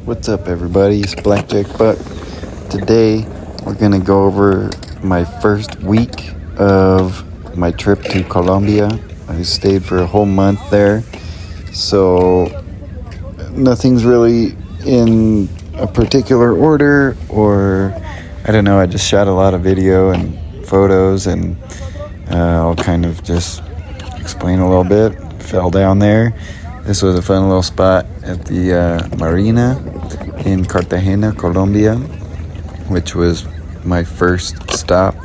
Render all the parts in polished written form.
What's up, everybody? It's Blackjack Buck. Today, we're gonna go over my first week of my trip to Colombia. I stayed for a whole month there, so nothing's really in a particular order, or I don't know. I just shot a lot of video and photos, and I'll kind of just explain a little bit. Fell down there. This was a fun little spot at the marina in Cartagena, Colombia, which was my first stop,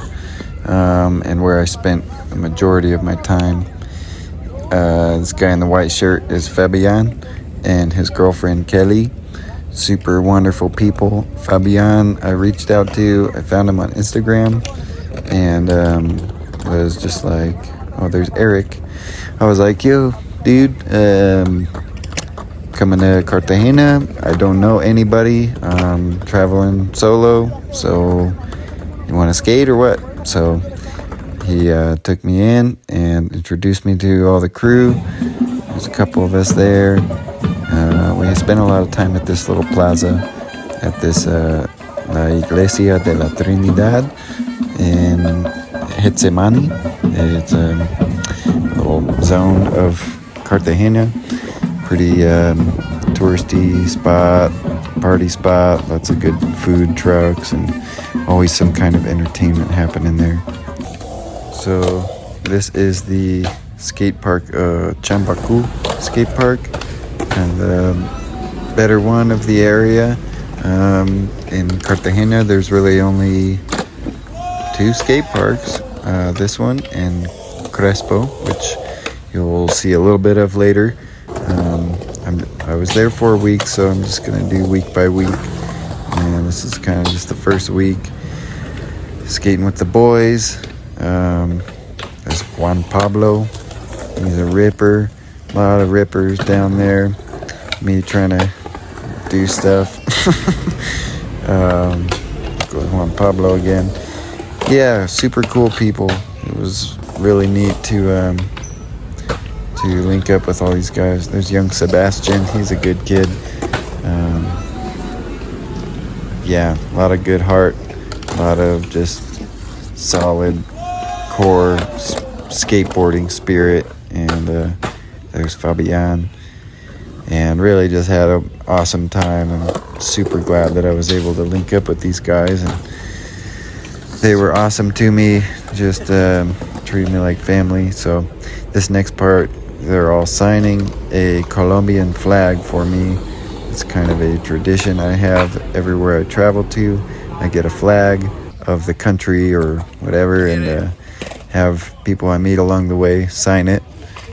and where I spent the majority of my time. This guy in the white shirt is Fabian, and his girlfriend Kelly. Super wonderful people. Fabian, I reached out to. I found him on Instagram, and was just like, oh, there's Eric. I was like, yo, dude, coming to Cartagena. I don't know anybody. Traveling solo. So you want to skate or what? So he took me in and introduced me to all the crew. There's a couple of us there. We spent a lot of time at this little plaza, at this La Iglesia de la Trinidad in Getsemani. It's a little zone of Cartagena. Pretty touristy spot, party spot, lots of good food trucks, and always some kind of entertainment happening there. So this is the skate park, Chambacu skate park, kind of the better one of the area. In Cartagena, there's really only two skate parks, this one and Crespo, which you'll see a little bit of later. I was there for a week, so I'm just gonna do week by week. And this is kind of just the first week skating with the boys. There's Juan Pablo. He's a ripper. A lot of rippers down there. Me trying to do stuff. Go with Juan Pablo again. Yeah, super cool people. It was really neat to link up with all these guys. There's young Sebastian. He's a good kid. Yeah, a lot of good heart. A lot of just solid core skateboarding spirit. And there's Fabian. And really just had an awesome time. I'm super glad that I was able to link up with these guys. And they were awesome to me. Just treated me like family. So this next part, they're all signing a Colombian flag for me. It's kind of a tradition I have everywhere I travel to. I get a flag of the country or whatever, and have people I meet along the way sign it.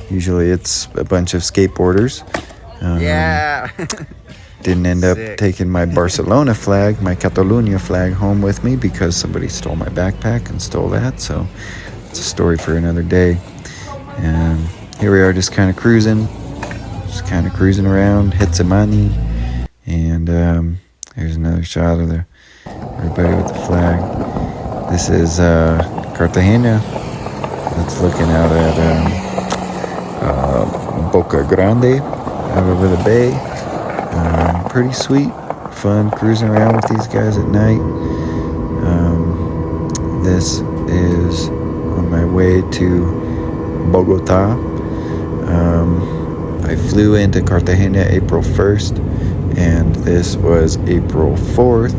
Usually it's a bunch of skateboarders. Yeah. Didn't end up taking my Barcelona flag, my Catalunya flag, home with me because somebody stole my backpack and stole that. So it's a story for another day. And here we are, just kind of cruising around Getsemani. And here's another shot of everybody with the flag. This is Cartagena. That's looking out at Boca Grande, out over the bay. Pretty sweet, fun cruising around with these guys at night. This is on my way to Bogota. I flew into Cartagena April 1st, and this was April 4th.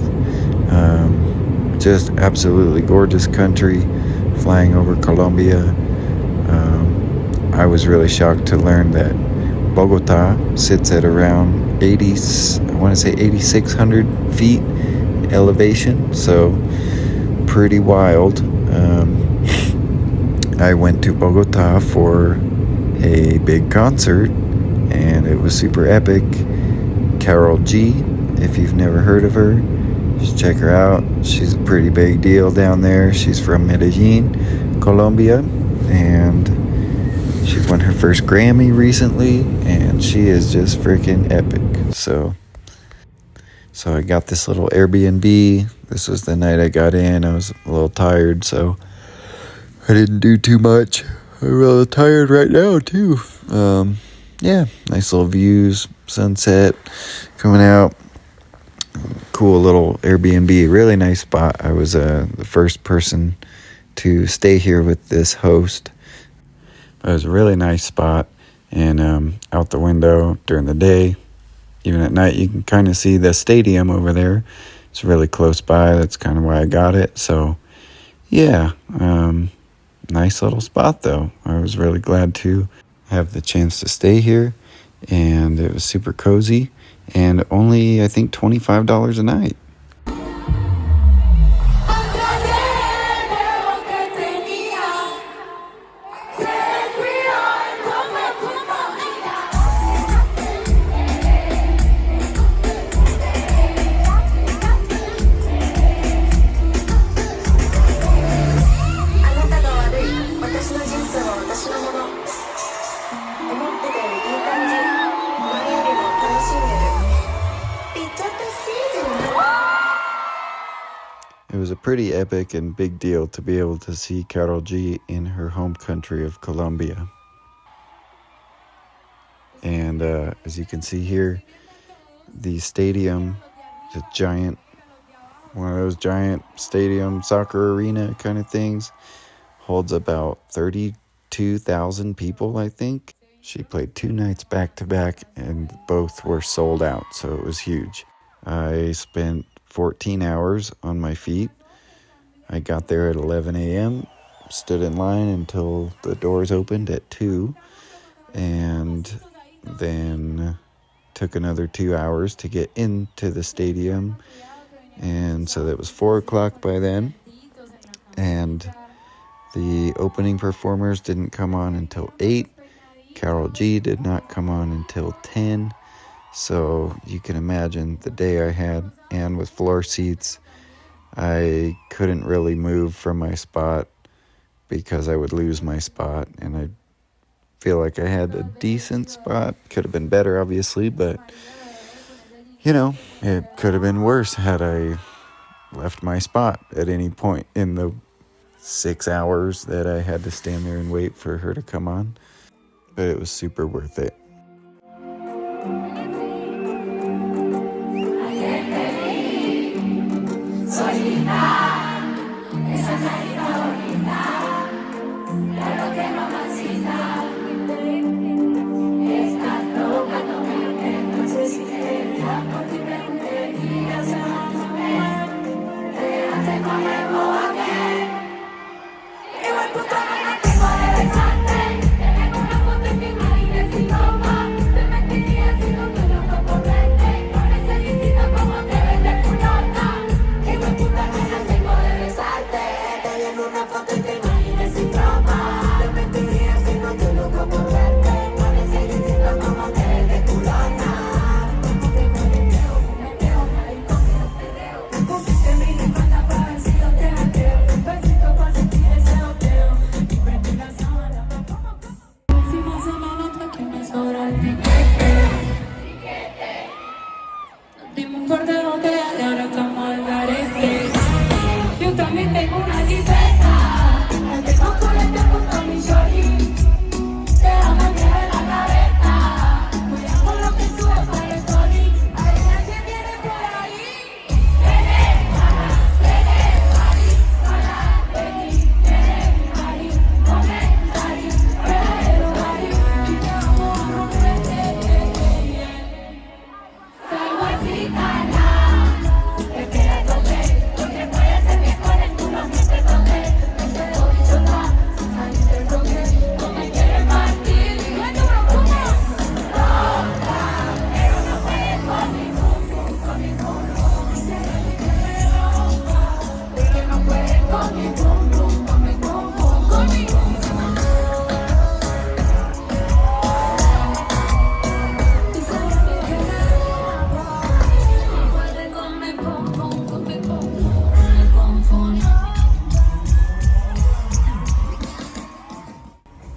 Just absolutely gorgeous country, flying over Colombia. I was really shocked to learn that Bogota sits at around 8,600 feet elevation, so pretty wild. I went to Bogota for a big concert, and it was super epic. Carol G, if you've never heard of her, just check her out. She's a pretty big deal down there. She's from Medellin, Colombia, and she won her first Grammy recently, and she is just freaking epic. So I got this little Airbnb. This was the night I got in. I was a little tired, so I didn't do too much. I'm a little tired right now, too. Yeah, nice little views, sunset coming out. cool little Airbnb, really nice spot. I was the first person to stay here with this host. It was a really nice spot, and out the window during the day, even at night, you can kind of see the stadium over there. It's really close by. That's kind of why I got it. So, yeah, nice little spot, though. I was really glad to have the chance to stay here, and it was super cozy, and only, I think, $25 a night. It was a pretty epic and big deal to be able to see Karol G in her home country of Colombia. And as you can see here, the stadium, the giant, one of those giant stadium soccer arena kind of things, holds about 32,000 people, I think. She played 2 nights back to back, and both were sold out, so it was huge. I spent 14 hours on my feet. I got there at 11 a.m., stood in line until the doors opened at 2, and then took another 2 hours to get into the stadium, and so that was 4 o'clock by then, and the opening performers didn't come on until 8. Karol G did not come on until 10, so you can imagine the day I had, and with floor seats, I couldn't really move from my spot because I would lose my spot, and I feel like I had a decent spot. Could have been better, obviously, but, you know, it could have been worse had I left my spot at any point in the 6 hours that I had to stand there and wait for her to come on. But it was super worth it.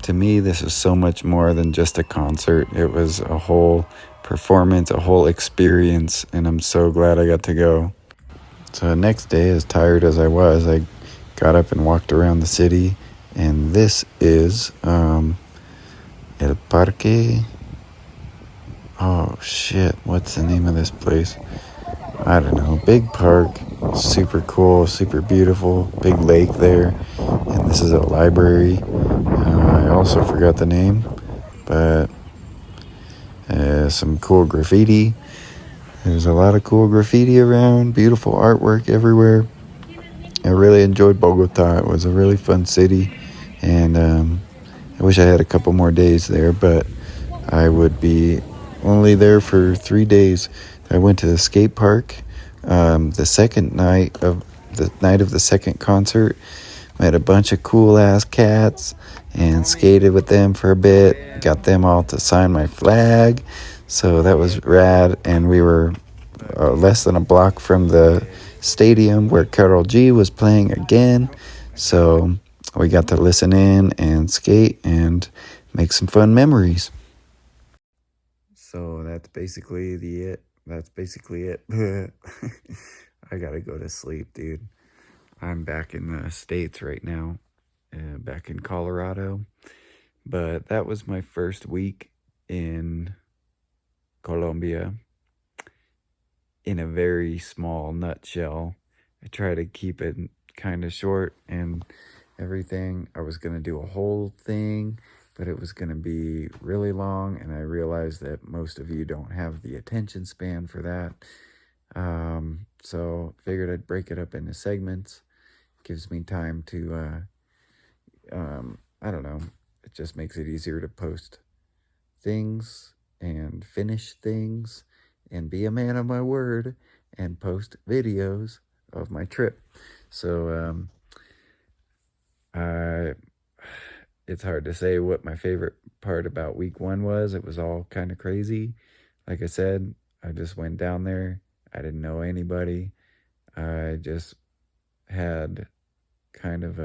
To me, this was so much more than just a concert. It was a whole performance, a whole experience, and I'm so glad I got to go. So the next day, as tired as I was, I got up and walked around the city, and this is El Parque. Oh shit, what's the name of this place? I don't know, big park, super cool, super beautiful, big lake there, and this is a library. I also forgot the name, but some cool graffiti. There's a lot of cool graffiti around, beautiful artwork everywhere. I really enjoyed Bogota. It was a really fun city, and I wish I had a couple more days there, but I would be only there for 3 days. I went to the skate park the night of the second concert. Met a bunch of cool ass cats and skated with them for a bit. Got them all to sign my flag, so that was rad. And we were less than a block from the stadium where Karol G was playing again. So we got to listen in and skate and make some fun memories. So that's basically it. That's basically it. I gotta go to sleep, dude. I'm back in the States right now, back in Colorado. But that was my first week in Colombia in a very small nutshell. I try to keep it kind of short and everything. I was going to do a whole thing, but it was going to be really long, and I realized that most of you don't have the attention span for that. So figured I'd break it up into segments. Gives me time to, I don't know, it just makes it easier to post things and finish things and be a man of my word and post videos of my trip. So it's hard to say what my favorite part about week one was. It was all kind of crazy. Like I said, I just went down there. I didn't know anybody. I just had kind of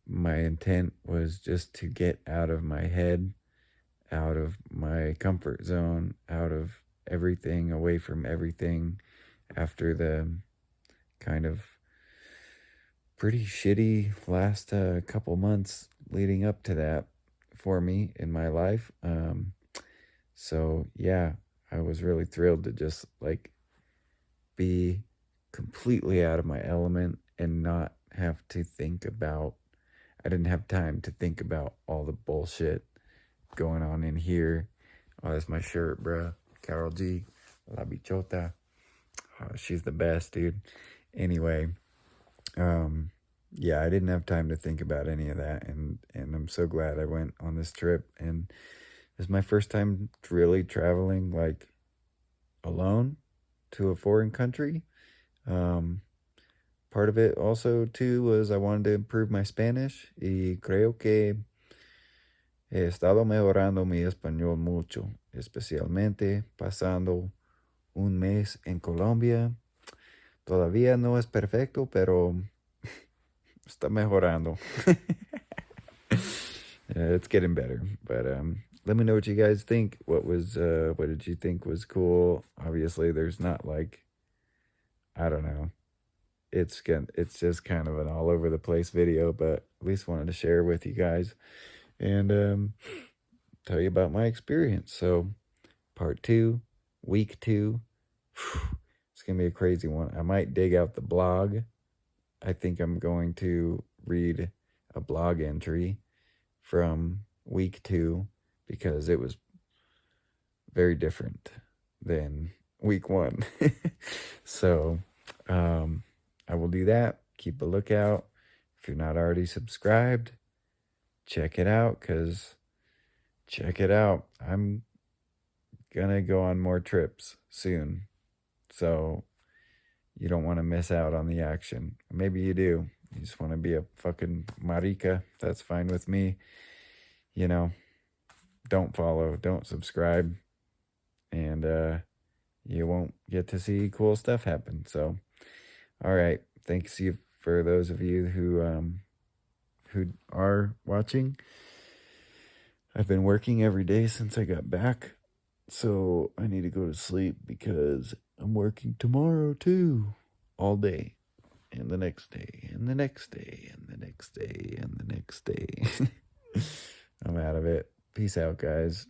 my intent was just to get out of my head, out of my comfort zone, out of everything, away from everything after the kind of pretty shitty last couple months leading up to that for me in my life. So yeah, I was really thrilled to just like be completely out of my element and not have to think about, I didn't have time to think about all the bullshit going on in here. Oh, that's my shirt, bruh. Karol G, La Bichota. Oh, she's the best, dude. Anyway, yeah, I didn't have time to think about any of that, and I'm so glad I went on this trip. And it's my first time really traveling like alone to a foreign country. Part of it also too was I wanted to improve my Spanish, y creo que he estado mejorando mi español mucho, especialmente pasando un mes en Colombia. Todavía no es perfecto, pero está mejorando. It's getting better. But let me know what you guys think. What did you think was cool? Obviously, there's not like, I don't know. It's just kind of an all over the place video, but at least wanted to share with you guys and tell you about my experience. So, part 2, week 2. It's gonna be a crazy one. I might dig out the blog. I think I'm going to read a blog entry from week 2 because it was very different than week 1. So I will do that. Keep a lookout. If you're not already subscribed, check it out, I'm gonna go on more trips soon, so you don't want to miss out on the action. Maybe you do. You just want to be a fucking marica. That's fine with me. You know, don't follow, don't subscribe, and you won't get to see cool stuff happen. So, all right. Thanks you for those of you who are watching. I've been working every day since I got back, so I need to go to sleep because I'm working tomorrow too, all day, and the next day, and the next day, and the next day, and the next day. I'm out of it. Peace out, guys.